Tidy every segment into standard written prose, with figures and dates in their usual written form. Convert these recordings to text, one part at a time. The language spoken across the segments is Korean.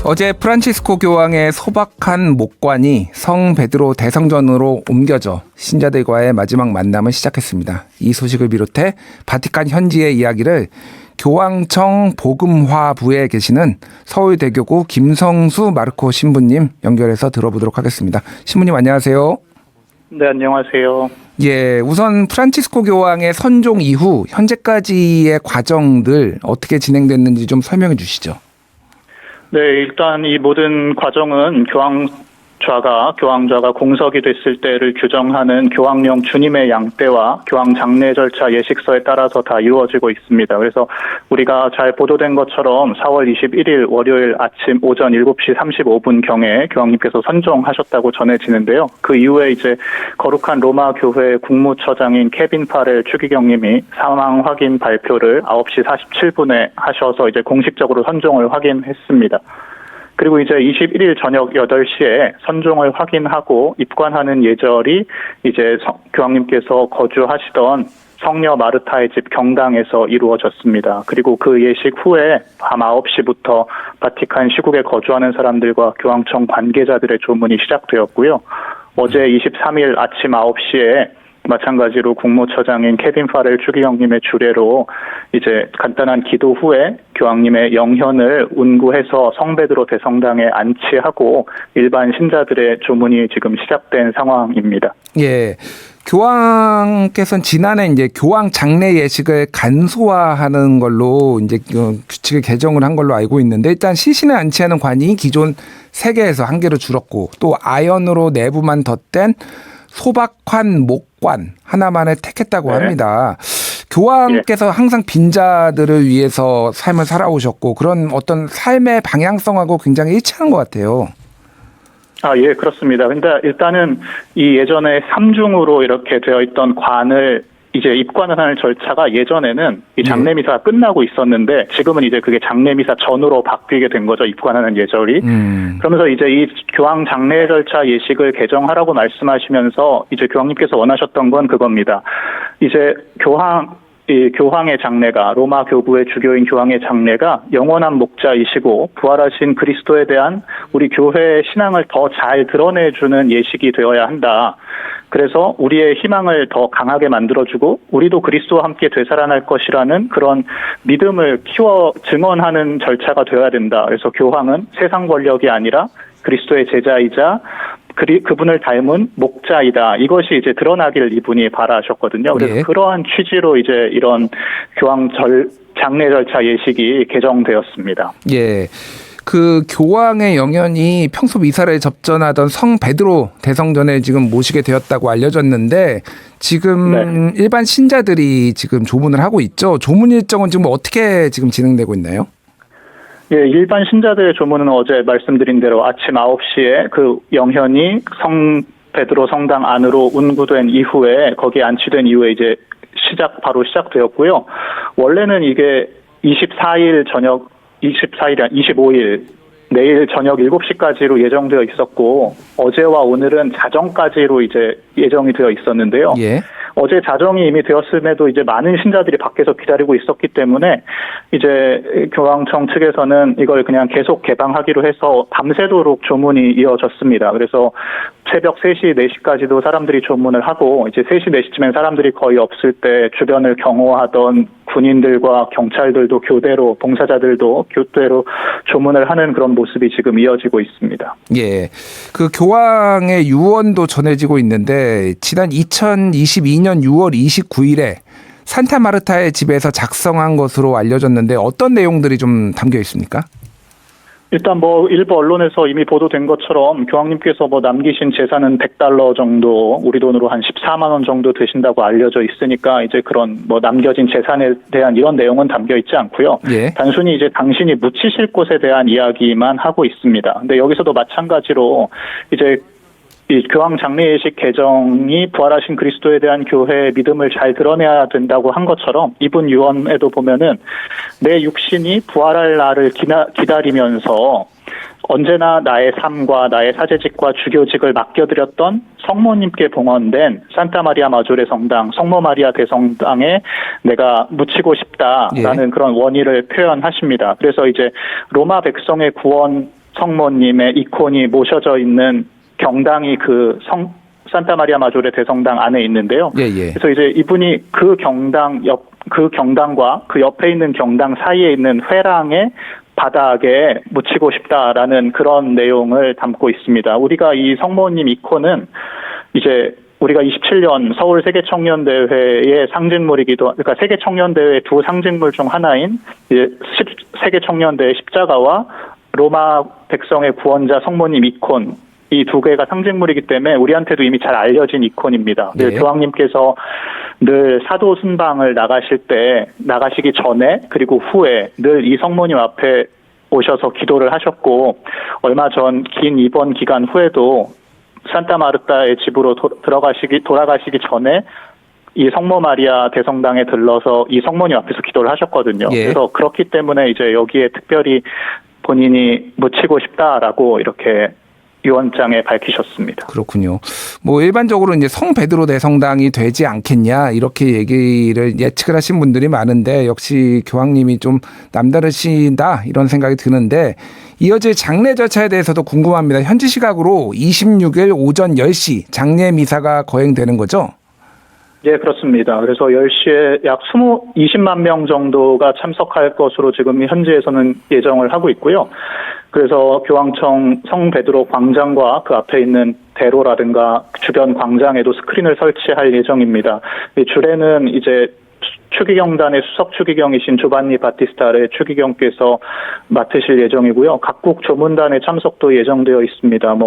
어제 프란치스코 교황의 소박한 목관이 성 베드로 대성전으로 옮겨져 신자들과의 마지막 만남을 시작했습니다. 이 소식을 비롯해 바티칸 현지의 이야기를 교황청 복음화부에 계시는 서울대교구 김성수 마르코 신부님 연결해서 들어보도록 하겠습니다. 신부님 안녕하세요. 네, 안녕하세요. 예, 우선 프란치스코 교황의 선종 이후 현재까지의 과정들 어떻게 진행됐는지 좀 설명해 주시죠. 네, 일단 이 모든 과정은 교황좌가 공석이 됐을 때를 규정하는 교황령 주님의 양떼와 교황 장례 절차 예식서에 따라서 다 이루어지고 있습니다. 그래서 우리가 잘 보도된 것처럼 4월 21일 월요일 아침 오전 7시 35분경에 교황님께서 선종하셨다고 전해지는데요. 그 이후에 이제 거룩한 로마 교회 국무처장인 케빈 파렐 추기경님이 사망 확인 발표를 9시 47분에 하셔서 이제 공식적으로 선종을 확인했습니다. 그리고 이제 21일 저녁 8시에 선종을 확인하고 입관하는 예절이 이제 교황님께서 거주하시던 성녀 마르타의 집 경당에서 이루어졌습니다. 그리고 그 예식 후에 밤 9시부터 바티칸 시국에 거주하는 사람들과 교황청 관계자들의 조문이 시작되었고요. 어제 23일 아침 9시에 마찬가지로 국무처장인 케빈 파렐 추기경님의 주례로 이제 간단한 기도 후에 교황님의 영현을 운구해서 성베드로 대성당에 안치하고 일반 신자들의 조문이 지금 시작된 상황입니다. 예. 교황께서는 지난해 이제 교황 장례 예식을 간소화하는 걸로 이제 규칙을 개정을 한 걸로 알고 있는데 일단 시신을 안치하는 관이 기존 3개에서 1개로 줄었고 또 아연으로 내부만 덧댄 소박한 목관 하나만을 택했다고 합니다. 교황께서 항상 빈자들을 위해서 삶을 살아오셨고 그런 어떤 삶의 방향성하고 굉장히 일치하는 것 같아요. 예, 그렇습니다. 근데 일단은 이 예전에 3중으로 이렇게 되어 있던 관을 이제 입관을 하는 절차가 예전에는 이 장례미사가 끝나고 있었는데 지금은 이제 그게 장례미사 전으로 바뀌게 된 거죠. 입관하는 예절이. 그러면서 이제 이 교황 장례 절차 예식을 개정하라고 말씀하시면서 이제 교황님께서 원하셨던 건 그겁니다. 이제 교황의 장례가 로마 교구의 주교인 교황의 장례가 영원한 목자이시고 부활하신 그리스도에 대한 우리 교회의 신앙을 더 잘 드러내주는 예식이 되어야 한다. 그래서 우리의 희망을 더 강하게 만들어주고 우리도 그리스도와 함께 되살아날 것이라는 그런 믿음을 키워 증언하는 절차가 되어야 된다. 그래서 교황은 세상 권력이 아니라 그리스도의 제자이자 그분을 닮은 목자이다. 이것이 이제 드러나기를 이분이 바라셨거든요. 그래서 그러한 취지로 이제 이런 교황 장례 절차 예식이 개정되었습니다. 예. 그 교황의 영현이 평소 미사를 접전하던 성 베드로 대성전에 지금 모시게 되었다고 알려졌는데 지금 일반 신자들이 지금 조문을 하고 있죠. 조문 일정은 지금 어떻게 지금 진행되고 있나요? 예, 일반 신자들의 조문은 어제 말씀드린 대로 아침 9시에 그 영현이 성 베드로 성당 안으로 운구된 이후에 거기에 안치된 이후에 이제 바로 시작되었고요. 원래는 이게 25일 내일 저녁 7시까지로 예정되어 있었고 어제와 오늘은 자정까지로 이제 예정이 되어 있었는데요. 어제 자정이 이미 되었음에도 이제 많은 신자들이 밖에서 기다리고 있었기 때문에 이제 교황청 측에서는 이걸 그냥 계속 개방하기로 해서 밤새도록 조문이 이어졌습니다. 그래서 새벽 3시, 4시까지도 사람들이 조문을 하고 이제 3시, 4시쯤엔 사람들이 거의 없을 때 주변을 경호하던 군인들과 경찰들도 교대로 봉사자들도 교대로 조문을 하는 그런 모습이 지금 이어지고 있습니다. 예, 그 교황의 유언도 전해지고 있는데 지난 2022년 6월 29일에 산타 마르타의 집에서 작성한 것으로 알려졌는데 어떤 내용들이 좀 담겨 있습니까? 일단 일부 언론에서 이미 보도된 것처럼 교황님께서 남기신 재산은 $100 정도, 우리 돈으로 한 14만 원 정도 되신다고 알려져 있으니까 이제 그런 남겨진 재산에 대한 이런 내용은 담겨 있지 않고요. 단순히 이제 당신이 묻히실 곳에 대한 이야기만 하고 있습니다. 근데 여기서도 마찬가지로 이제 이 교황 장례 예식 개정이 부활하신 그리스도에 대한 교회의 믿음을 잘 드러내야 된다고 한 것처럼 이분 유언에도 보면은 내 육신이 부활할 날을 기다리면서 언제나 나의 삶과 나의 사제직과 주교직을 맡겨드렸던 성모님께 봉헌된 산타 마리아 마조레 성당, 성모 마리아 대성당에 내가 묻히고 싶다라는 그런 원의를 표현하십니다. 그래서 이제 로마 백성의 구원 성모님의 이콘이 모셔져 있는 경당이 그 산타마리아 마조레 대성당 안에 있는데요. 예, 예. 그래서 이제 이분이 그 경당과 그 옆에 있는 경당 사이에 있는 회랑의 바닥에 묻히고 싶다라는 그런 내용을 담고 있습니다. 우리가 이 성모님 이콘은 이제 우리가 27년 서울 세계청년대회의 상징물이기도, 그러니까 세계청년대회 두 상징물 중 하나인 세계청년대회 십자가와 로마 백성의 구원자 성모님 이콘, 이 두 개가 상징물이기 때문에 우리한테도 이미 잘 알려진 이콘입니다. 네. 교황님께서 늘 사도 순방을 나가시기 전에 그리고 후에 늘 이 성모님 앞에 오셔서 기도를 하셨고, 얼마 전 긴 입원 기간 후에도 산타마르타의 집으로 돌아가시기 전에 이 성모 마리아 대성당에 들러서 이 성모님 앞에서 기도를 하셨거든요. 예. 그래서 그렇기 때문에 이제 여기에 특별히 본인이 묻히고 싶다라고 이렇게 유언장에 밝히셨습니다. 그렇군요. 뭐 일반적으로 이제 성 베드로 대성당이 되지 않겠냐 이렇게 얘기를 예측을 하신 분들이 많은데, 역시 교황님이 좀 남다르시다 이런 생각이 드는데, 이어질 장례 절차에 대해서도 궁금합니다. 현지 시각으로 26일 오전 10시 장례 미사가 거행되는 거죠? 네, 그렇습니다. 그래서 10시에 약 20만 명 정도가 참석할 것으로 지금 현지에서는 예정을 하고 있고요. 그래서 교황청 성 베드로 광장과 그 앞에 있는 대로라든가 주변 광장에도 스크린을 설치할 예정입니다. 이 주례는 이제 추기경단의 수석 추기경이신 조반니 바티스타레 추기경께서 맡으실 예정이고요. 각국 조문단의 참석도 예정되어 있습니다.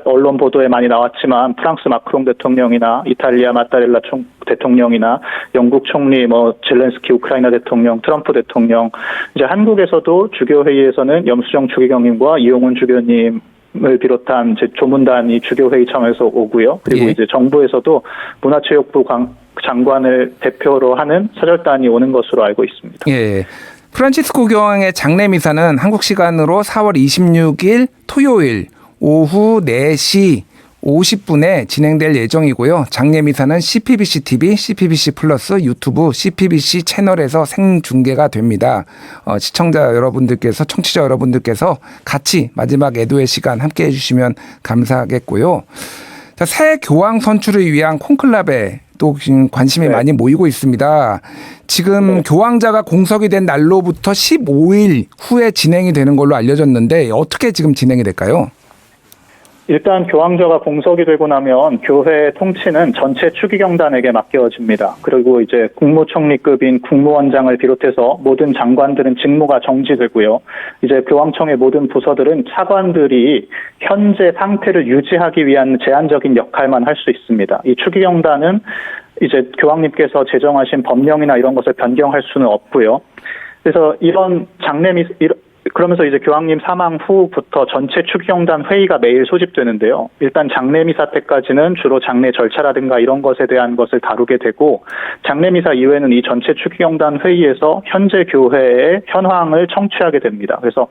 언론 보도에 많이 나왔지만 프랑스 마크롱 대통령이나 이탈리아 마타렐라 대통령이나 영국 총리, 젤렌스키 우크라이나 대통령, 트럼프 대통령, 이제 한국에서도 주교회의에서는 염수정 추기경님과 이용훈 주교님을 비롯한 제 조문단이 주교회의청에서 오고요. 그리고 예. 이제 정부에서도 문화체육부 장관을 대표로 하는 사절단이 오는 것으로 알고 있습니다. 예. 프란치스코 교황의 장례 미사는 한국 시간으로 4월 26일 토요일 오후 4시 50분에 진행될 예정이고요. 장례 미사는 CPBC TV, CPBC 플러스, 유튜브, CPBC 채널에서 생중계가 됩니다. 시청자 여러분들께서, 청취자 여러분들께서 같이 마지막 애도의 시간 함께 해주시면 감사하겠고요. 자, 새 교황 선출을 위한 콘클라베 또 관심이 많이 모이고 있습니다. 지금 교황자가 공석이 된 날로부터 15일 후에 진행이 되는 걸로 알려졌는데, 어떻게 지금 진행이 될까요? 일단 교황자가 공석이 되고 나면 교회 통치는 전체 추기경단에게 맡겨집니다. 그리고 이제 국무총리급인 국무원장을 비롯해서 모든 장관들은 직무가 정지되고요. 이제 교황청의 모든 부서들은 차관들이 현재 상태를 유지하기 위한 제한적인 역할만 할 수 있습니다. 이 추기경단은 이제 교황님께서 제정하신 법령이나 이런 것을 변경할 수는 없고요. 그래서 그러면서 이제 교황님 사망 후부터 전체 추기경단 회의가 매일 소집되는데요. 일단 장례미사 때까지는 주로 장례 절차라든가 이런 것에 대한 것을 다루게 되고, 장례미사 이후에는 이 전체 추기경단 회의에서 현재 교회의 현황을 청취하게 됩니다. 그래서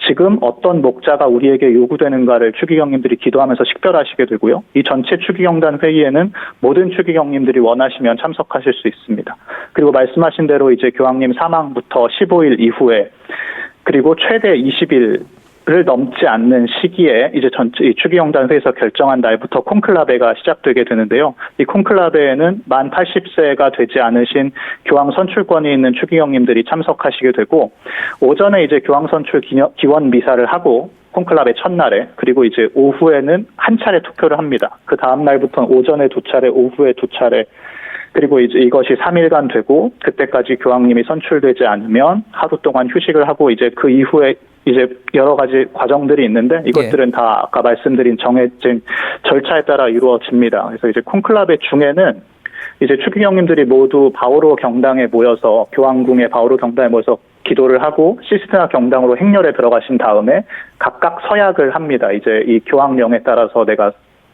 지금 어떤 목자가 우리에게 요구되는가를 추기경님들이 기도하면서 식별하시게 되고요. 이 전체 추기경단 회의에는 모든 추기경님들이 원하시면 참석하실 수 있습니다. 그리고 말씀하신 대로 이제 교황님 사망부터 15일 이후에, 그리고 최대 20일을 넘지 않는 시기에 이제 전체 추기경단 회의에서 결정한 날부터 콘클라베가 시작되게 되는데요. 이 콘클라베에는 만 80세가 되지 않으신 교황 선출권이 있는 추기경님들이 참석하시게 되고, 오전에 이제 교황 선출 기원 미사를 하고 콘클라베 첫날에, 그리고 이제 오후에는 한 차례 투표를 합니다. 그 다음 날부터는 오전에 2차례, 오후에 2차례, 그리고 이제 이것이 3일간 되고, 그때까지 교황님이 선출되지 않으면 하루 동안 휴식을 하고, 이제 그 이후에 이제 여러 가지 과정들이 있는데, 이것들은 다 아까 말씀드린 정해진 절차에 따라 이루어집니다. 그래서 이제 콘클라베 중에는 이제 추기경님들이 모두 바오로 경당에 모여서, 교황궁의 바오로 경당에 모여서 기도를 하고 시스테나 경당으로 행렬에 들어가신 다음에 각각 서약을 합니다. 이제 이 교황령에 따라서 내가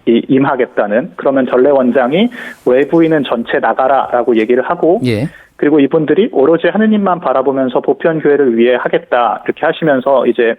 임하겠다는. 그러면 전례원장이 외부인은 전체 나가라라고 얘기를 하고, 예. 그리고 이분들이 오로지 하느님만 바라보면서 보편교회를 위해 하겠다 이렇게 하시면서 이제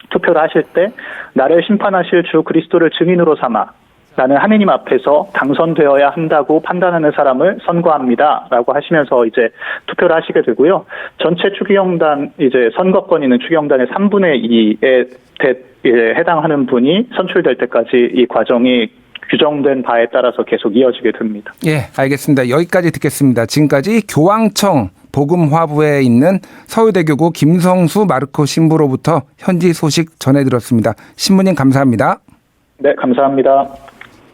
투표를 하실 때, 나를 심판하실 주 그리스도를 증인으로 삼아 나는 하느님 앞에서 당선되어야 한다고 판단하는 사람을 선거합니다라고 하시면서 이제 투표를 하시게 되고요. 전체 추기경단 이제 선거권 있는 추기경단의 3분의 2에 해당하는 분이 선출될 때까지 이 과정이 규정된 바에 따라서 계속 이어지게 됩니다. 예, 알겠습니다. 여기까지 듣겠습니다. 지금까지 교황청 복음화부에 있는 서울대교구 김성수 마르코 신부로부터 현지 소식 전해드렸습니다. 신부님 감사합니다. 네, 감사합니다.